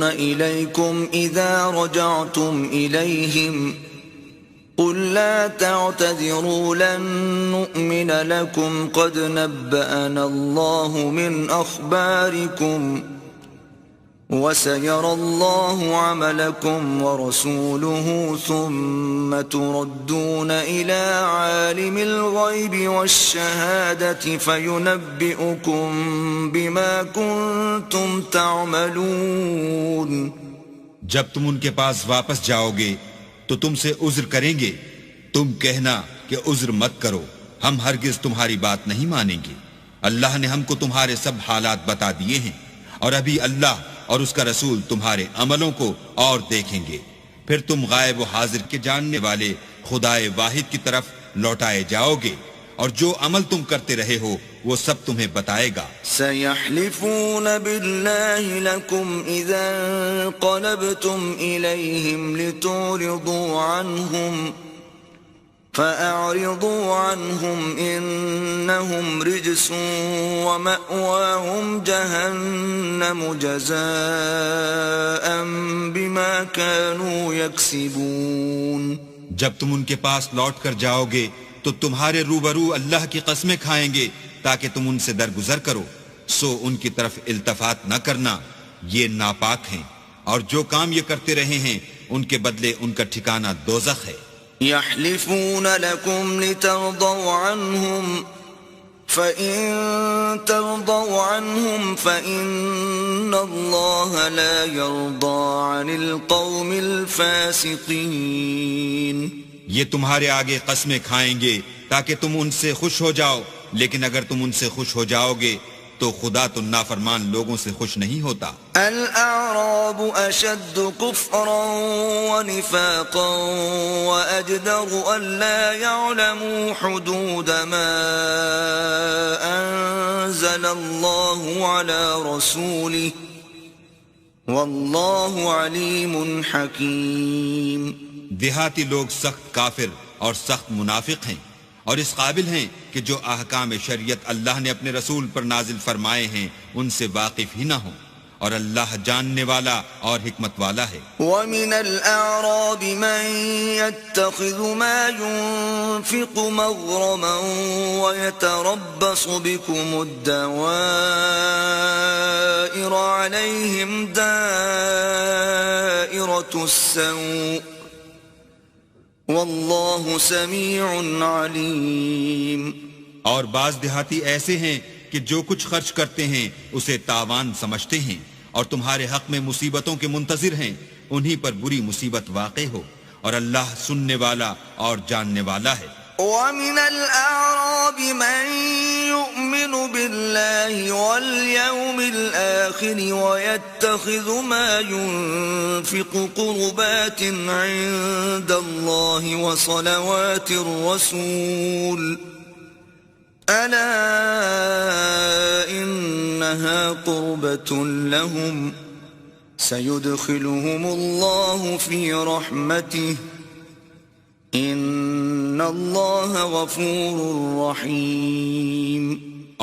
إليكم إذا رجعتم إليهم قل لا تعتذروا لن نؤمن لكم قد نبأنا الله من أخباركم وسيرى الله عملكم ورسوله ثم تردون إلى عالم الغيب والشهادة فينبئكم بما كنتم تعملون. جب تم ان کے پاس واپس جاؤ گے تو تم سے عذر کریں گے. تم کہنا کہ عذر مت کرو، ہم ہرگز تمہاری بات نہیں مانیں گے. اللہ نے ہم کو تمہارے سب حالات بتا دیے ہیں، اور ابھی اللہ اور اس کا رسول تمہارے عملوں کو اور دیکھیں گے. پھر تم غائب و حاضر کے جاننے والے خدائے واحد کی طرف لوٹائے جاؤ گے، اور جو عمل تم کرتے رہے ہو وہ سب تمہیں بتائے گا. سيحلفون بالله لكم إذا انقلبتم إليهم لتعرضوا عنهم فأعرضوا عنهم إنهم رجس ومأواهم جهنم جزاء بما كانوا يكسبون. جب تم ان کے پاس لوٹ کر جاؤ گے تو تمہارے روبرو اللہ کی قسمیں کھائیں گے تاکہ تم ان سے درگزر کرو، سو ان کی طرف التفات نہ کرنا، یہ ناپاک ہیں، اور جو کام یہ کرتے رہے ہیں ان کے بدلے ان کا ٹھکانہ دوزخ ہے. يحلفون لكم لترضوا عنهم فإن ترضوا عنهم فإن الله لا يرضى عن القوم الفاسقين. یہ تمہارے آگے قسمیں کھائیں گے تاکہ تم ان سے خوش ہو جاؤ، لیکن اگر تم ان سے خوش ہو جاؤ گے تو خدا تو نافرمان لوگوں سے خوش نہیں ہوتا. الأعراب أشد كفرا ونفاقا وأجدر ألا يعلموا حدود ما أنزل الله على رسوله والله عليم حكيم. دیہاتی لوگ سخت کافر اور سخت منافق ہیں، اور اس قابل ہیں کہ جو احکام شریعت اللہ نے اپنے رسول پر نازل فرمائے ہیں ان سے واقف ہی نہ ہوں، اور اللہ جاننے والا اور حکمت والا ہے. وَمِنَ الْأَعْرَابِ مَن يَتَّخِذُ مَا يُنْفِقُ مَغْرَمًا وَيَتَرَبَّصُ بِكُمُ الدَّوَائِرَ عَلَيْهِمْ دَائِرَةُ السَّوْءِ واللہ سمیع علیم. اور بعض دیہاتی ایسے ہیں کہ جو کچھ خرچ کرتے ہیں اسے تاوان سمجھتے ہیں، اور تمہارے حق میں مصیبتوں کے منتظر ہیں، انہی پر بری مصیبت واقع ہو، اور اللہ سننے والا اور جاننے والا ہے. وَمِنَ الْأَعْرَابِ مَن يُؤْمِنُ بِاللَّهِ وَالْيَوْمِ الْآخِرِ وَيَتَّخِذُ مَا يُنْفِقُ قُرُبَاتٍ عِندَ اللَّهِ وَصَلَوَاتِ الرَّسُولِ أَلَا إِنَّهَا قُرْبَةٌ لَهُمْ سَيُدْخِلُهُمُ اللَّهُ فِي رَحْمَتِهِ ان اللہ غفور رحیم.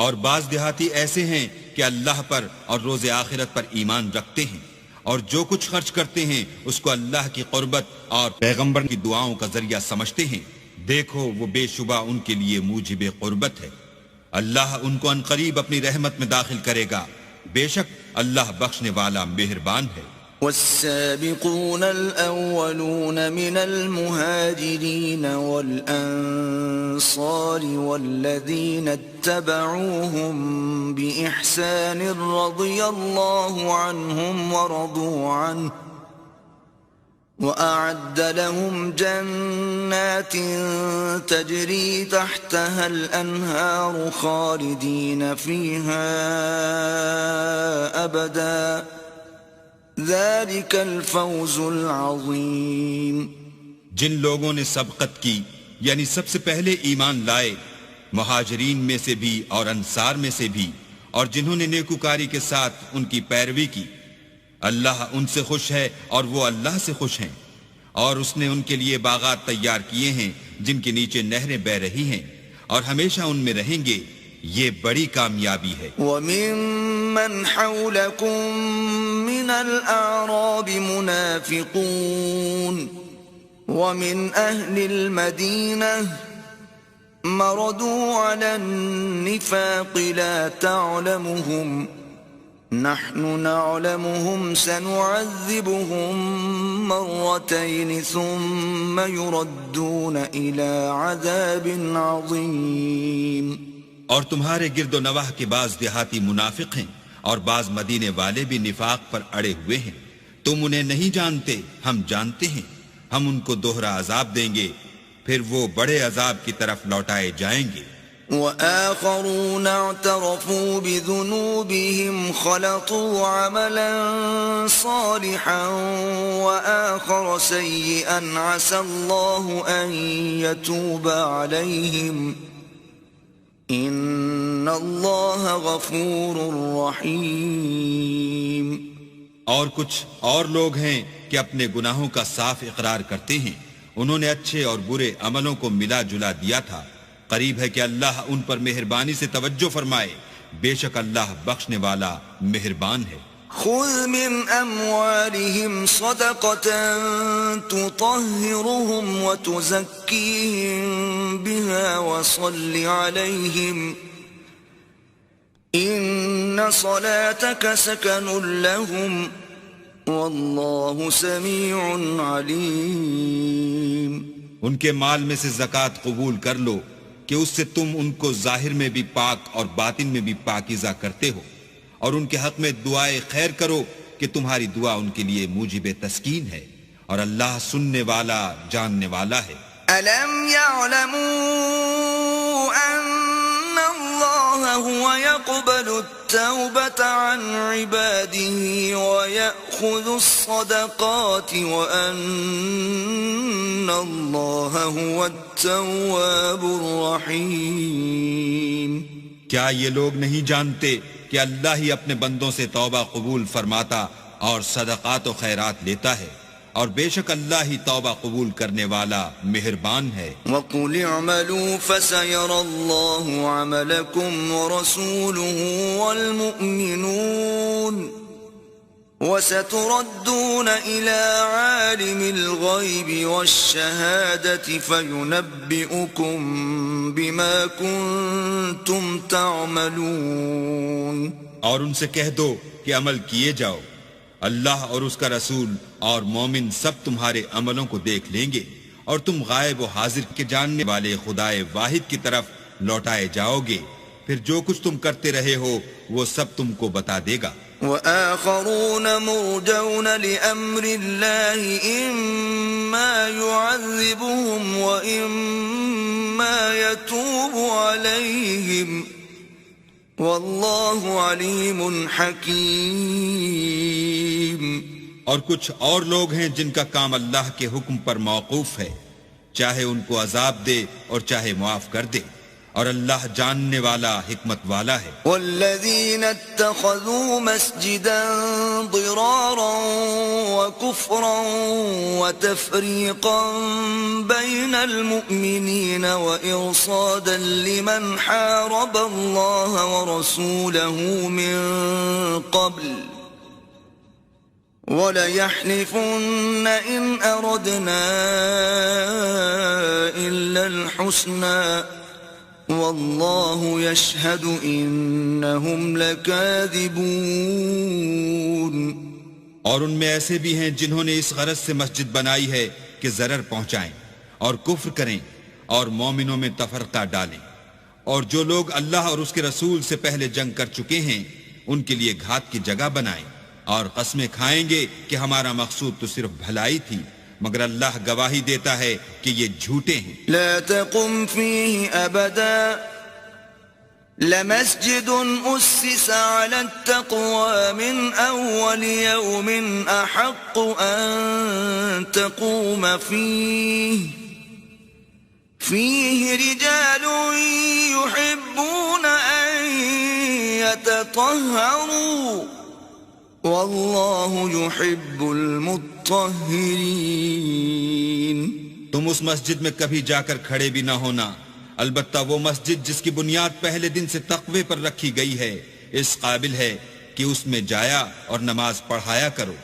اور بعض دیہاتی ایسے ہیں کہ اللہ پر اور روز آخرت پر ایمان رکھتے ہیں، اور جو کچھ خرچ کرتے ہیں اس کو اللہ کی قربت اور پیغمبر کی دعاؤں کا ذریعہ سمجھتے ہیں. دیکھو وہ بے شبہ ان کے لیے موجب قربت ہے. اللہ ان کو عنقریب اپنی رحمت میں داخل کرے گا، بے شک اللہ بخشنے والا مہربان ہے. والسابقون الأولون من المهاجرين والأنصار والذين اتبعوهم بإحسان رضي الله عنهم ورضوا عنه وأعد لهم جنات تجري تحتها الأنهار خالدين فيها أبدا ذلك الفوز العظیم. جن لوگوں نے سبقت کی یعنی سب سے پہلے ایمان لائے، مہاجرین میں سے بھی اور انصار میں سے بھی، اور جنہوں نے نیکوکاری کے ساتھ ان کی پیروی کی، اللہ ان سے خوش ہے اور وہ اللہ سے خوش ہیں. اور اس نے ان کے لیے باغات تیار کیے ہیں جن کے نیچے نہریں بہہ رہی ہیں، اور ہمیشہ ان میں رہیں گے. یہ بڑی کامیابی ہے۔ وَمِمَّنْ حَوْلَكُمْ مِنَ الْأَعْرَابِ مُنَافِقُونَ وَمِنْ أَهْلِ الْمَدِينَةِ مَرَدُوا عَلَى النِّفَاقِ لَا تَعْلَمُهُمْ نَحْنُ نَعْلَمُهُمْ سَنُعَذِّبُهُمْ مَرَّتَيْنِ ثُمَّ يُرَدُّونَ إِلَى عَذَابٍ عَظِيمٍ۔ اور تمہارے گرد و نواح کے بعض دیہاتی منافق ہیں اور بعض مدینے والے بھی نفاق پر اڑے ہوئے ہیں، تم انہیں نہیں جانتے، ہم جانتے ہیں، ہم ان کو دوہرا عذاب دیں گے، پھر وہ بڑے عذاب کی طرف لوٹائے جائیں گے۔ وآخرون اعترفوا بذنوبهم خلطوا عملا صالحا وآخر سيئا عسى الله أن يتوب عليهم إن الله غفور رحيم۔ اور کچھ اور لوگ ہیں کہ اپنے گناہوں کا صاف اقرار کرتے ہیں، انہوں نے اچھے اور برے عملوں کو ملا جلا دیا تھا، قریب ہے کہ اللہ ان پر مہربانی سے توجہ فرمائے، بے شک اللہ بخشنے والا مہربان ہے۔ خذ من اموالهم صدقة تطهرهم وتزكيهم بها وصل عليهم ان صلاتك سكن لهم والله سميع عليم۔ ان کے مال میں سے زکوٰۃ قبول کر لو کہ اس سے تم ان کو ظاہر میں بھی پاک اور باطن میں بھی پاکیزہ کرتے ہو، اور ان کے حق میں دعائے خیر کرو کہ تمہاری دعا ان کے لیے موجب تسکین ہے، اور اللہ سننے والا جاننے والا ہے۔ أَلَمْ يَعْلَمُوا أَنَّ اللَّهَ هُوَ يَقْبَلُ التَّوْبَةَ عَنْ عِبَادِهِ وَيَأْخُذُ الصَّدَقَاتِ وَأَنَّ اللَّهَ هُوَ التَّوَّابُ الرَّحِيمُ۔ کیا یہ لوگ نہیں جانتے کہ اللہ ہی اپنے بندوں سے توبہ قبول فرماتا اور صدقات و خیرات لیتا ہے، اور بے شک اللہ ہی توبہ قبول کرنے والا مہربان ہے۔ وَقُلِ اعْمَلُوا فَسَيَرَى اللَّهُ عَمَلَكُمْ وَرَسُولُهُ وَالْمُؤْمِنُونَ وَسَتُرَدُّونَ إِلَى عَالِمِ الْغَيْبِ وَالشَّهَادَةِ فَيُنَبِّئُكُم بِمَا كُنتُمْ تَعْمَلُونَ۔ اور ان سے کہہ دو کہ عمل کیے جاؤ، اللہ اور اس کا رسول اور مومن سب تمہارے عملوں کو دیکھ لیں گے، اور تم غائب و حاضر کے جاننے والے خدائے واحد کی طرف لوٹائے جاؤ گے، پھر جو کچھ تم کرتے رہے ہو وہ سب تم کو بتا دے گا۔ وآخرون مرجون لأمر الله إما يعذبهم وإما يتوب عليهم والله عليم حكيم۔ اور کچھ اور لوگ ہیں جن کا کام اللہ کے حکم پر موقوف ہے، چاہے ان کو عذاب دے اور چاہے معاف کر دے، اور اللہ جاننے والا حکمت والا ہے۔ والذین اتخذوا مسجدا ضرارا وكفرا وتفریقا بین المؤمنین وإرصادا لمن حارب اللہ ورسوله من قبل وَلَيَحْلِفُنَّ إِنْ أَرَدْنَا إِلَّا الْحُسْنَى وَاللَّهُ يَشْهَدُ إِنَّهُمْ لَكَاذِبُونَ۔ اور ان میں ایسے بھی ہیں جنہوں نے اس غرض سے مسجد بنائی ہے کہ ضرر پہنچائیں اور کفر کریں اور مومنوں میں تفرقہ ڈالیں، اور جو لوگ اللہ اور اس کے رسول سے پہلے جنگ کر چکے ہیں ان کے لیے گھات کی جگہ بنائیں، اور قسمیں کھائیں گے کہ ہمارا مقصود تو صرف بھلائی تھی، مگر اللہ گواہی دیتا ہے کہ یہ جھوٹے ہیں۔ لا تقم فيه أبدا لمسجد أسس على التقوى من أول يوم أحق أن تقوم فيه رجال يحبون أن يتطهروا واللہ یحب المطہرین۔ تم اس مسجد میں کبھی جا کر کھڑے بھی نہ ہونا البتہ وہ مسجد جس کی بنیاد پہلے دن سے تقوی پر رکھی گئی ہے اس قابل ہے کہ اس میں جایا اور نماز پڑھایا کرو.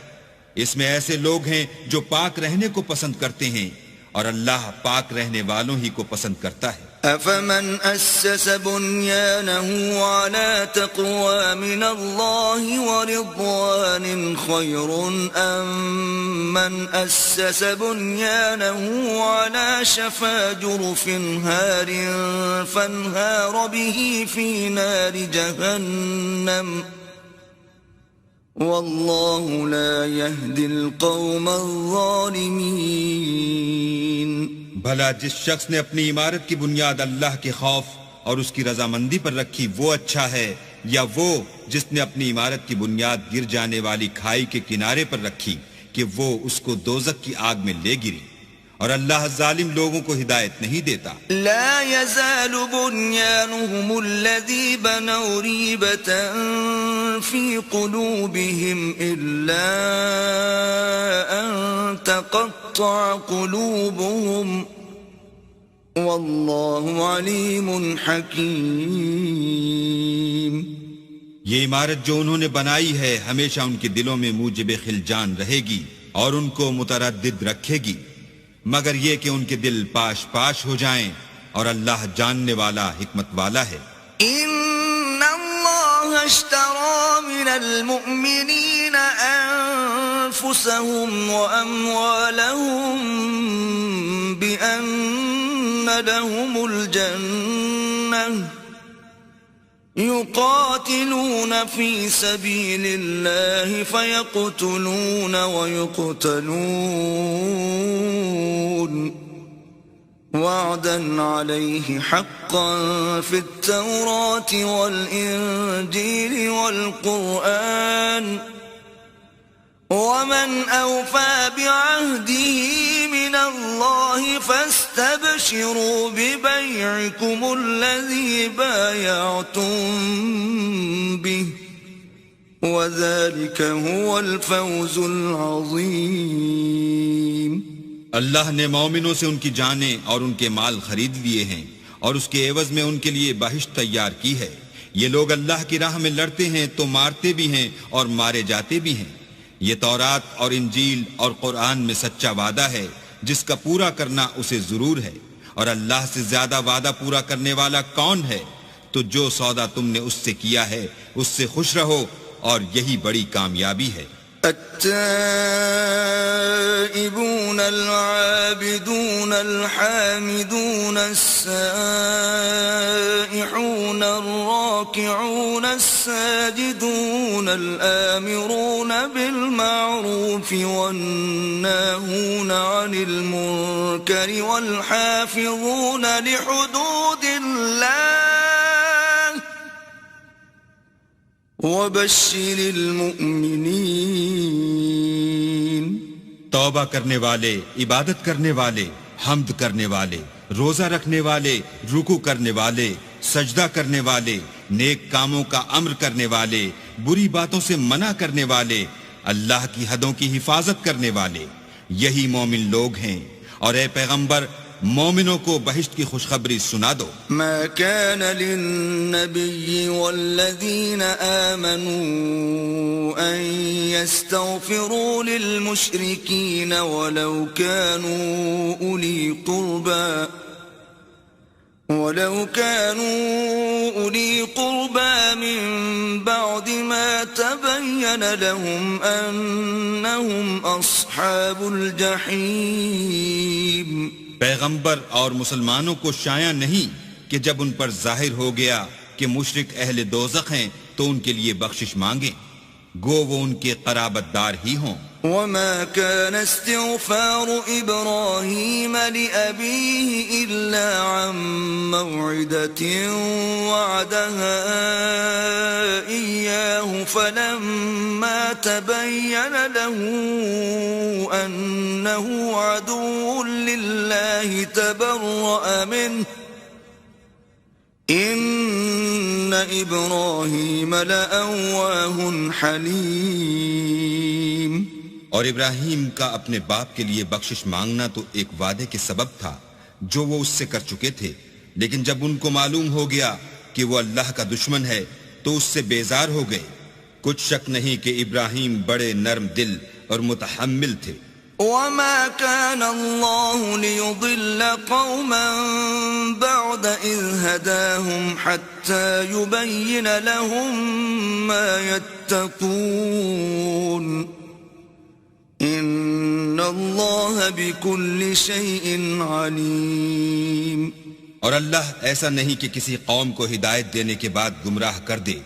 اس میں ایسے لوگ ہیں جو پاک رہنے کو پسند کرتے ہیں اور اللہ پاک رہنے والوں ہی کو پسند کرتا ہے. أفمن أسس بنيانه على تقوى من الله ورضوان خير أم من أسس بنيانه على شفا جرف هار فانهار به في نار جهنم والله لا يهدي القوم الظالمين. بھلا جس شخص نے اپنی عمارت کی بنیاد اللہ کے خوف اور اس کی رضامندی پر رکھی وہ اچھا ہے یا وہ جس نے اپنی عمارت کی بنیاد گر جانے والی کھائی کے کنارے پر رکھی کہ وہ اس کو دوزخ کی آگ میں لے گری؟ اور اللہ ظالم لوگوں کو ہدایت نہیں دیتا. لا يزال بنيانهم الذي بنوا ريبة في قلوبهم إلا أن تقطع قلوبهم والله عليم حكيم. یہ عمارت جو انہوں نے بنائی ہے ہمیشہ ان کے دلوں میں موجب خلجان رہے گی اور ان کو متردد رکھے گی مگر یہ کہ ان کے دل پاش پاش ہو جائیں اور اللہ جاننے والا حکمت والا ہے. ان اللہ اشترى من المؤمنین انفسهم واموالهم بان لهم الجنة يقاتلون في سبيل الله فيقتلون ويقتلون وعدا عليه حقا في التوراة والإنجيل والقرآن ومن أوفى بعهده من الله فاستبشروا ببيعكم الذي بايعتم به وذلك هو الفوز العظيم. اللہ نے مومنوں سے ان کی جانیں اور ان کے مال خرید لیے ہیں اور اس کے عوض میں ان کے لیے بہشت تیار کی ہے. یہ لوگ اللہ کی راہ میں لڑتے ہیں تو مارتے بھی ہیں اور مارے جاتے بھی ہیں. یہ تورات اور انجیل اور قرآن میں سچا وعدہ ہے جس کا پورا کرنا اسے ضرور ہے اور اللہ سے زیادہ وعدہ پورا کرنے والا کون ہے؟ تو جو سودا تم نے اس سے کیا ہے اس سے خوش رہو اور یہی بڑی کامیابی ہے. التائبون العابدون الحامدون السائحون الراكعون الساجدون الآمرون بالمعروف والناهون عن المنكر والحافظون لحدود الله وبشر المؤمنین. توبہ کرنے والے، عبادت کرنے والے، حمد کرنے والے، روزہ رکھنے والے، رکوع کرنے والے، سجدہ کرنے والے، نیک کاموں کا امر کرنے والے، بری باتوں سے منع کرنے والے، اللہ کی حدوں کی حفاظت کرنے والے، یہی مومن لوگ ہیں. اور اے پیغمبر مومنوں کو بہشت کی خوشخبری سنا دو. ما كان للنبي والذين آمنوا أن يستغفروا للمشركين ولو كانوا أولي قربى من بعد ما تبين لهم أنهم أصحاب الجحيم. پیغمبر اور مسلمانوں کو شایع نہیں کہ جب ان پر ظاہر ہو گیا کہ مشرک اہل دوزخ ہیں تو ان کے لیے بخشش مانگیں گو وہ ان کے قرابت دار ہی ہوں. وما كان استغفار إبراهيم لأبيه إلا عن موعدة وعدها إياه فلما تبين له أنه عدو لله تبرأ منه إن إبراهيم لأواه حليم. اور ابراہیم کا اپنے باپ کے لیے بخشش مانگنا تو ایک وعدے کے سبب تھا جو وہ اس سے کر چکے تھے لیکن جب ان کو معلوم ہو گیا کہ وہ اللہ کا دشمن ہے تو اس سے بیزار ہو گئے۔ کچھ شک نہیں کہ ابراہیم بڑے نرم دل اور متحمل تھے۔ وما كان الله ليضل قوما بعد إذ هداهم حتى يبين لهم ما يتقون إن الله بكل شيء عليم۔ اور اللہ ایسا نہیں کہ کسی قوم کو ہدایت دینے کے بعد گمراہ کر دے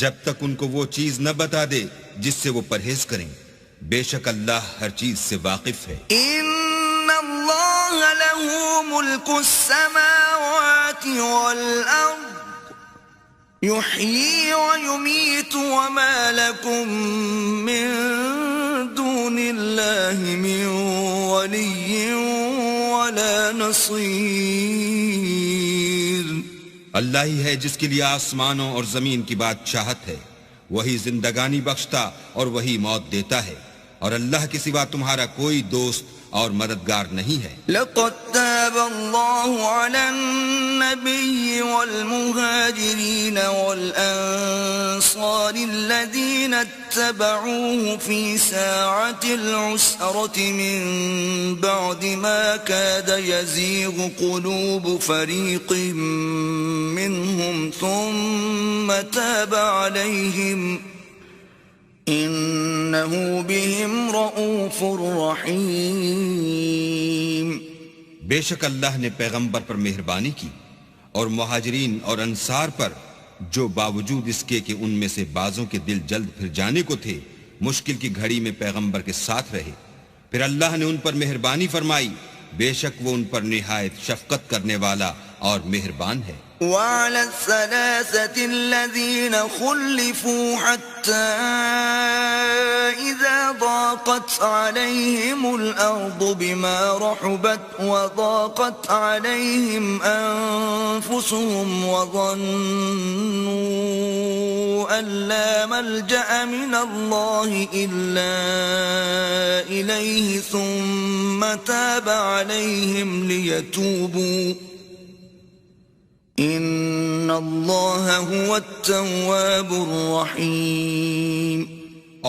جب تک ان کو وہ چیز نہ بتا دے جس سے وہ پرہیز کریں۔ بے شک اللہ ہر چیز سے واقف ہے۔ ان اللہ له ملک السماوات والارض يحيي ويميت وما لكم من دون الله من ولي ولا نصير۔ اللہ ہی ہے جس کے لیے آسمانوں اور زمین کی بادشاہت ہے، وہی زندگانی بخشتا اور وہی موت دیتا ہے، اور اللہ کے سوا تمہارا کوئی دوست اور مددگار نہیں ہے۔ لقد تاب الله على النبي والمهاجرين والأنصار الذين اتبعوه في ساعة العسرة من بعد ما كاد يزيغ قلوب فريق منهم ثم تاب عليهم إنه بهم رؤوف رحيم۔ بے شک اللہ نے پیغمبر پر مہربانی کی اور مہاجرین اور انصار پر، جو باوجود اس کے کہ ان میں سے بعضوں کے دل جلد پھر جانے کو تھے مشکل کی گھڑی میں پیغمبر کے ساتھ رہے، پھر اللہ نے ان پر مہربانی فرمائی، بے شک وہ ان پر نہایت شفقت کرنے والا اور مہربان ہے۔ وعلى الثلاثة الذين خلفوا حتى إذا ضاقت عليهم الأرض بما رحبت وضاقت عليهم أنفسهم وظنوا أن لا ملجأ من الله إلا إليه ثم تاب عليهم ليتوبوا ان اللہ هو التواب الرحیم۔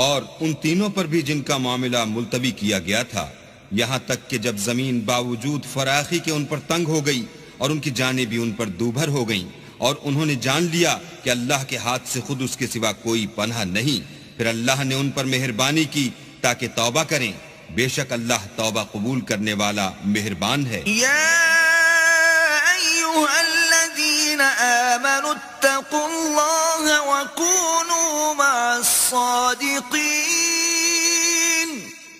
اور ان تینوں پر بھی جن کا معاملہ ملتوی کیا گیا تھا، یہاں تک کہ جب زمین باوجود فراخی کے ان پر تنگ ہو گئی اور ان کی جانیں بھی ان پر دوبھر ہو گئیں، اور انہوں نے جان لیا کہ اللہ کے ہاتھ سے خود اس کے سوا کوئی پناہ نہیں، پھر اللہ نے ان پر مہربانی کی تاکہ توبہ کریں، بے شک اللہ توبہ قبول کرنے والا مہربان ہے۔ آمنوا اتقوا الله وكونوا مع الصادقين۔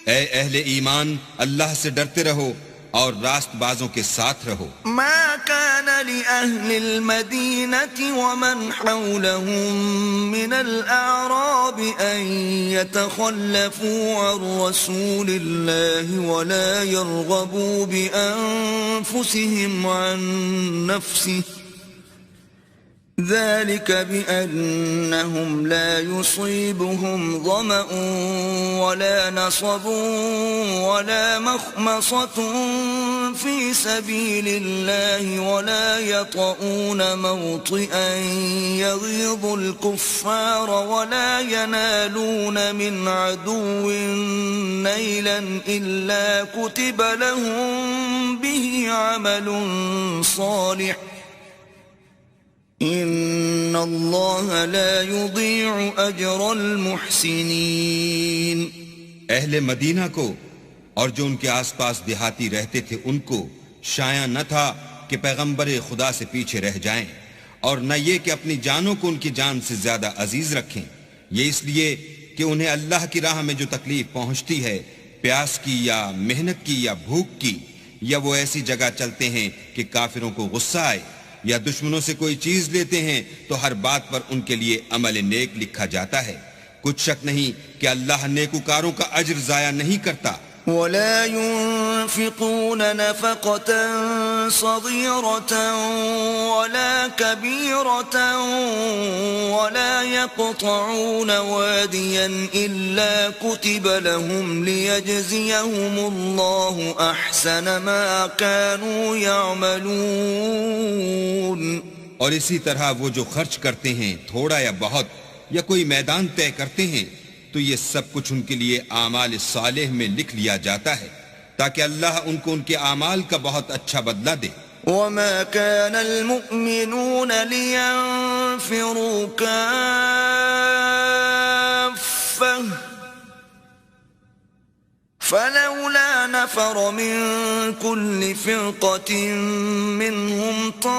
اے اہل ایمان، اللہ سے ڈرتے رہو اور راست بازوں کے ساتھ رہو۔ ما كان لأهل المدينة ومن حولهم من الأعراب أن يتخلفوا عن رسول الله ولا يرغبوا بأنفسهم عن نفسه ذلك بأنهم لا يصيبهم ظمأ ولا نصب ولا مخمصة في سبيل الله ولا يطؤون موطئا يغيظ الكفار ولا ينالون من عدو نيلا إلا كتب لهم به عمل صالح ان اللہ لا یضیع اجر المحسنین۔ اہل مدینہ کو اور جو ان کے آس پاس دیہاتی رہتے تھے ان کو شایع نہ تھا کہ پیغمبر خدا سے پیچھے رہ جائیں، اور نہ یہ کہ اپنی جانوں کو ان کی جان سے زیادہ عزیز رکھیں، یہ اس لیے کہ انہیں اللہ کی راہ میں جو تکلیف پہنچتی ہے، پیاس کی یا محنت کی یا بھوک کی، یا وہ ایسی جگہ چلتے ہیں کہ کافروں کو غصہ آئے، یا دشمنوں سے کوئی چیز لیتے ہیں تو ہر بات پر ان کے لیے عمل نیک لکھا جاتا ہے۔ کچھ شک نہیں کہ اللہ نیکوکاروں کا اجر ضائع نہیں کرتا، ولا ينفقون نفقة صغيرة ولا كبيرة ولا يقطعون واديا إلا كتب لهم ليجزيهم الله أحسن ما كانوا يعملون. اور اسی طرح وہ جو خرچ کرتے ہیں تھوڑا یا بہت یا کوئی میدان طے کرتے ہیں تو یہ سب کچھ ان کے لیے اعمال صالح میں لکھ لیا جاتا ہے تاکہ اللہ ان کو ان کے اعمال کا بہت اچھا بدلہ دے. وما كان المؤمنون لينفروا كافة فلولا نفر من كل فرقة منهم طائفة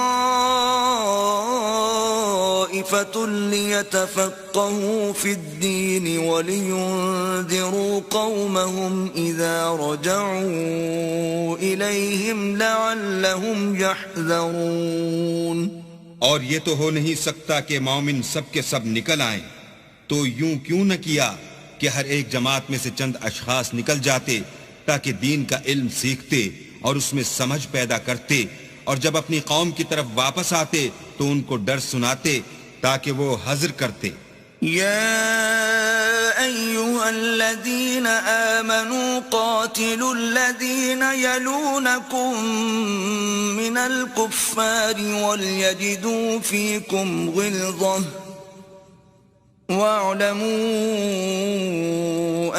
ليتفقهوا في الدين ولينذروا قومهم إذا رجعوا إليهم لعلهم يحذرون. اور یہ تو ہو نہیں سکتا کہ مومن سب کے سب نکل آئیں، تو یوں کیوں نہ کیا کہ ہر ایک جماعت میں سے چند اشخاص نکل جاتے تاکہ دین کا علم سیکھتے اور اس میں سمجھ پیدا کرتے، اور جب اپنی قوم کی طرف واپس آتے تو ان کو ڈر سناتے تاکہ وہ حذر کرتے. يا أيها الذين آمنوا قاتلوا الذين يلونكم من الكفار وليجدوا فيكم غلظة واعلموا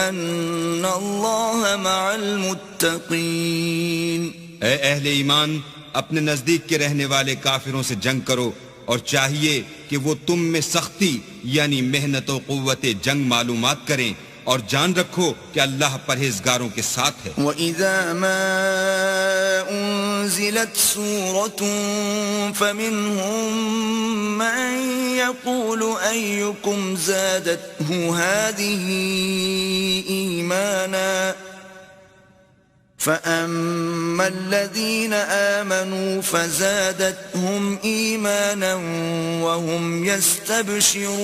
أن الله مع المتقين. اے اہل ایمان، اپنے نزدیک کے رہنے والے کافروں سے جنگ کرو، اور چاہیے کہ وہ تم میں سختی یعنی محنت و قوت جنگ معلومات کریں، اور جان رکھو کہ اللہ پرہیزگاروں کے ساتھ ہے. وَإِذَا مَا أُنزِلَتْ سُورَةٌ فَمِنْهُمْ مَنْ يَقُولُ أَيُّكُمْ زَادَتْهُ هَذِهِ إِيمَانًا فَأَمَّا الَّذِينَ آمَنُوا فَزَادَتْهُمْ إِيمَانًا وَهُمْ يَسْتَبْشِرُونَ.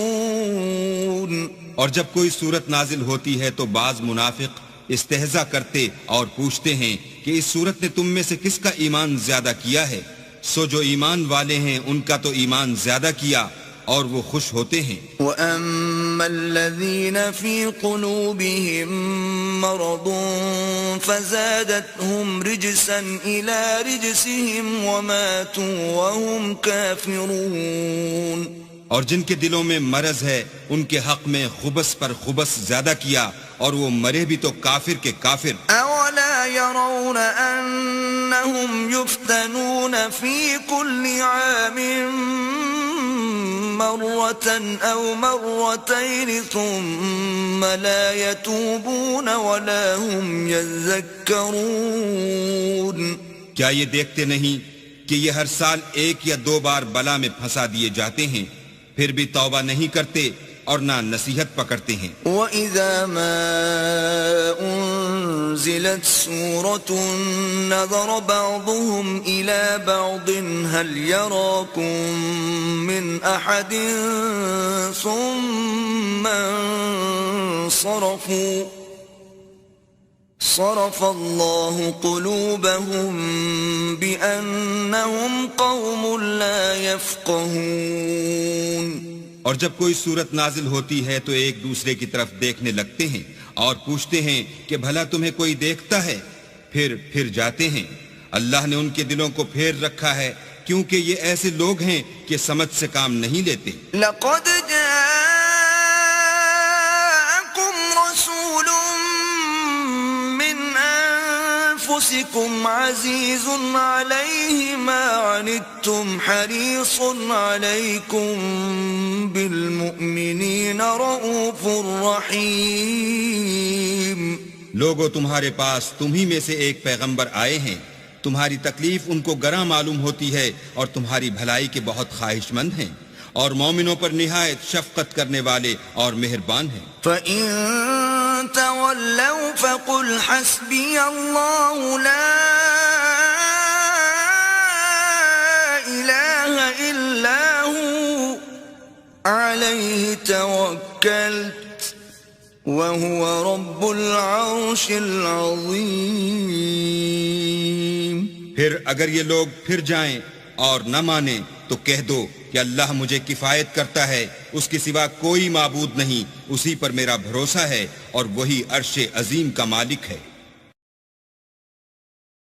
اور جب کوئی صورت نازل ہوتی ہے تو بعض منافق استہزاء کرتے اور پوچھتے ہیں کہ اس صورت نے تم میں سے کس کا ایمان زیادہ کیا ہے؟ سو جو ایمان والے ہیں ان کا تو ایمان زیادہ کیا اور وہ خوش ہوتے ہیں. وَأَمَّا الَّذِينَ فِي قُلُوبِهِم مَّرَضٌ فَزَادَتْهُمْ رِجْسًا إِلَى رِجْسِهِمْ وَمَاتُوا وَهُمْ كَافِرُونَ. اور جن کے دلوں میں مرض ہے ان کے حق میں خبث پر خبث زیادہ کیا اور وہ مرے بھی تو کافر کے کافر. أَوَلَا يَرَوْنَ أَنَّهُمْ يُفْتَنُونَ فِي كُلِّ عَامٍ مرة أو مرتين ثم لا يتوبون ولا هم يذكرون. کیا یہ دیکھتے نہیں کہ یہ ہر سال ایک یا دو بار بلا میں پھنسا دیے جاتے ہیں، پھر بھی توبہ نہیں کرتے اور نہ نصیحت پکڑتے ہیں. وَإِذَا مَا أُنزِلَتْ سُورَةٌ نَظَرَ بَعْضُهُمْ إِلَى بَعْضٍ هَلْ يَرَاكُمْ مِنْ أَحَدٍ ثُمَّ انصَرَفُوا صَرَفَ اللَّهُ قُلُوبَهُمْ بِأَنَّهُمْ قَوْمٌ لَا يَفْقَهُونَ. اور جب کوئی صورت نازل ہوتی ہے تو ایک دوسرے کی طرف دیکھنے لگتے ہیں اور پوچھتے ہیں کہ بھلا تمہیں کوئی دیکھتا ہے؟ پھر جاتے ہیں. اللہ نے ان کے دلوں کو پھیر رکھا ہے کیونکہ یہ ایسے لوگ ہیں کہ سمجھ سے کام نہیں لیتے. لَقَدْ جَاءَكُمْ رَسُولٌ مِّنْ أَنفُسِكُمْ عَزِيزٌ عَلَيْهِ مَا عَنِتُّمْ حَرِيصٌ عَلَيْكُمْ بِالْمُؤْمِنِينَ رَءُوفٌ رَحِيمٌ. لوگوں تمہارے پاس تمہی میں سے ایک پیغمبر آئے ہیں، تمہاری تکلیف ان کو گراں معلوم ہوتی ہے اور تمہاری بھلائی کے بہت خواہش مند ہیں، اور مومنوں پر نہایت شفقت کرنے والے اور مہربان ہیں. فَإِن تَوَلَّوْا فَقُلْ حَسْبِيَ اللَّهُ لَا إِلَٰهَ إِلَّا هُوَ عَلَيْهِ تَوَكَّلْتُ وهو رب العرش العظيم. پھر اگر یہ لوگ پھر جائیں اور نہ مانیں تو کہہ دو کہ اللہ مجھے کفایت کرتا ہے، اس کے سوا کوئی معبود نہیں، اسی پر میرا بھروسہ ہے اور وہی عرش عظیم کا مالک ہے.